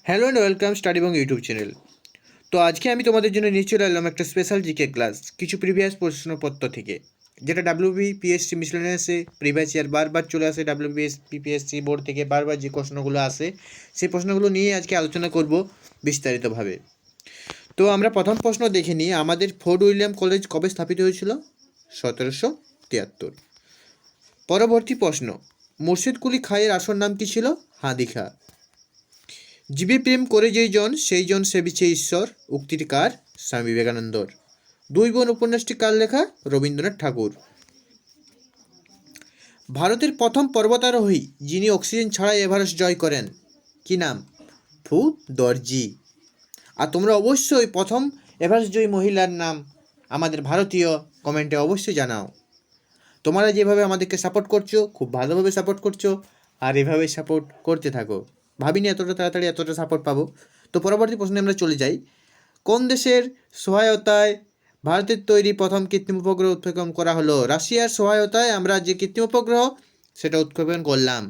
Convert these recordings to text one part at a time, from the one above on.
Hello and welcome study Bong YouTube channel. তো আজকে আমি তোমাদের জন্য নিয়ে চলে এলাম একটা স্পেশাল জিকে ক্লাস কিছু প্রিভিয়াস প্রশ্নপত্র থেকে, যেটা পিএসসি মিসলেনিয়াসে প্রিভিয়াস ইয়ার বারবার চলে আসে। পিপিএসসি বোর্ড থেকে বারবার যে প্রশ্নগুলো আসে সেই প্রশ্নগুলো নিয়ে আজকে আলোচনা করব বিস্তারিতভাবে। তো আমরা প্রথম প্রশ্ন দেখে নিই, আমাদের ফোর্ট উইলিয়াম কলেজ কবে স্থাপিত হয়েছিল? 1773। পরবর্তী প্রশ্ন, মুর্শিদ কুলি খাঁয়ের আসল নাম কি ছিল? হাদি খাঁ। জীবে প্রেম করে যেই জন সেই জন সেবিছে ঈশ্বর, উক্তিটি কার? স্বামী বিবেকানন্দর। দুই বোন উপন্যাসটি কার লেখা? রবীন্দ্রনাথ ঠাকুর। ভারতের প্রথম পর্বতারোহী যিনি অক্সিজেন ছাড়াই এভারেস্ট জয় করেন, কি নাম? ফু দর্জি। আর তোমরা অবশ্যই প্রথম এভারেস্ট জয়ী মহিলার নাম আমাদের ভারতীয় কমেন্টে অবশ্যই জানাও। তোমরা যেভাবে আমাদেরকে সাপোর্ট করছো, খুব ভালোভাবে সাপোর্ট করছো, আর এভাবে সাপোর্ট করতে থাকো। ভাবিনি এতটা তাড়াতাড়ি এতটা সাপোর্ট পাবো। তো পরবর্তী প্রশ্নে আমরা চলে যাই, কোন দেশের সহায়তায় ভারতের তৈরি প্রথম কৃত্রিম উপগ্রহ উৎক্ষেপণ করা হলো? রাশিয়ার সহায়তায় আমরা যে কৃত্রিম উপগ্রহ সেটা উৎক্ষেপণ করলাম।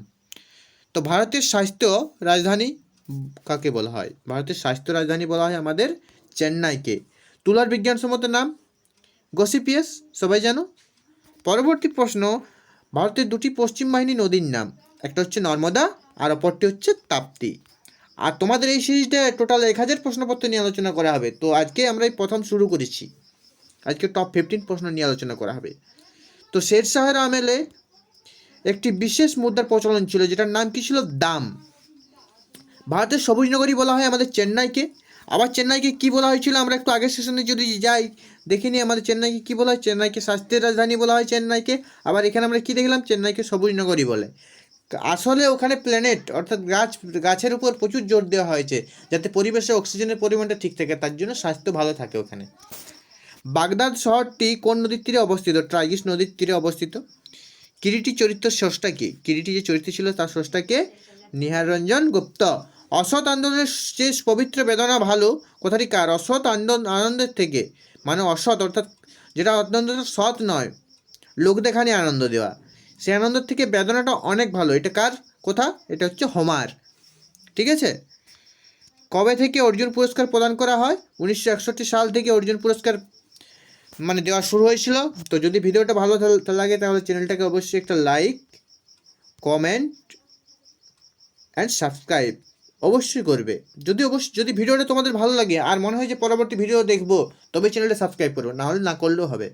তো ভারতের স্বাস্থ্য রাজধানী কাকে বলা হয়? ভারতের স্বাস্থ্য রাজধানী বলা হয় আমাদের চেন্নাইকে। তুলার বিজ্ঞানসম্মত নাম? গসিপিয়াস, সবাই জানো। পরবর্তী প্রশ্ন, ভারতের দুটি পশ্চিম বাহিনী নদীর নাম, একটা হচ্ছে নর্মদা আর অপরটি হচ্ছে তাপ্তি। আর তোমাদের এই সিরিজটা টোটাল 1000 প্রশ্নপত্র নিয়ে আলোচনা করা হবে। তো আজকে আমরা এই প্রথম শুরু করেছি, আজকে টপ 15 প্রশ্ন নিয়ে আলোচনা করা হবে। তো শের শাহের আমলে একটি বিশেষ মুদ্রার প্রচলন ছিল, যেটার নাম কি ছিল? দাম। ভারতের সবুজ নগরী বলা হয় আমাদের চেন্নাইকে। আবার চেন্নাইকে কি বলা হয়েছিল আমরা একটু আগের সেশনে যদি যাই দেখে নিই, আমাদের চেন্নাইকে কী বলা হয়? চেন্নাইকে স্বাস্থ্যের রাজধানী বলা হয় চেন্নাইকে। আবার এখানে আমরা কী দেখলাম? চেন্নাইকে সবুজ নগরী বলে। আসলে ওখানে প্ল্যানেট অর্থাৎ গাছের উপর প্রচুর জোর দেওয়া হয়েছে যাতে পরিবেশে অক্সিজেনের পরিমাণটা ঠিক থাকে, তার জন্য স্বাস্থ্য ভালো থাকে ওখানে। বাগদাদ শহরটি কোন নদীর তীরে অবস্থিত? টাইগ্রিস নদীর তীরে অবস্থিত। কিরিটি চরিত্রের স্রষ্টা কে? কিরিটি যে চরিত্র ছিল তার স্রষ্টা কে? নিহার রঞ্জন গুপ্ত। অসৎ আন্দোলনের চেয়ে পবিত্র বেদনা ভালো কথাটি কার? অসৎ আনন্দের থেকে, মানে অসৎ অর্থাৎ যেটা অত্যন্ত সৎ নয়, লোক দেখানি আনন্দ দেওয়া, সেই আনন্দের থেকে বেদনাটা অনেক ভালো। এটা কার কথা? এটা হচ্ছে হোমার। ঠিক আছে। কবে থেকে অর্জুন পুরস্কার প্রদান করা হয়? 1961 সাল থেকে অর্জুন পুরস্কার মানে দেওয়া শুরু হয়েছিল। তো যদি ভিডিওটা ভালো লাগে তাহলে চ্যানেলটাকে অবশ্যই একটা লাইক, কমেন্ট অ্যান্ড সাবস্ক্রাইব অবশ্যই করবে। যদি ভিডিওটা তোমাদের ভালো লাগে আর মনে হয় যে পরবর্তী ভিডিও দেখবো, তবে চ্যানেলটা সাবস্ক্রাইব করো, নাহলে না করলেও হবে।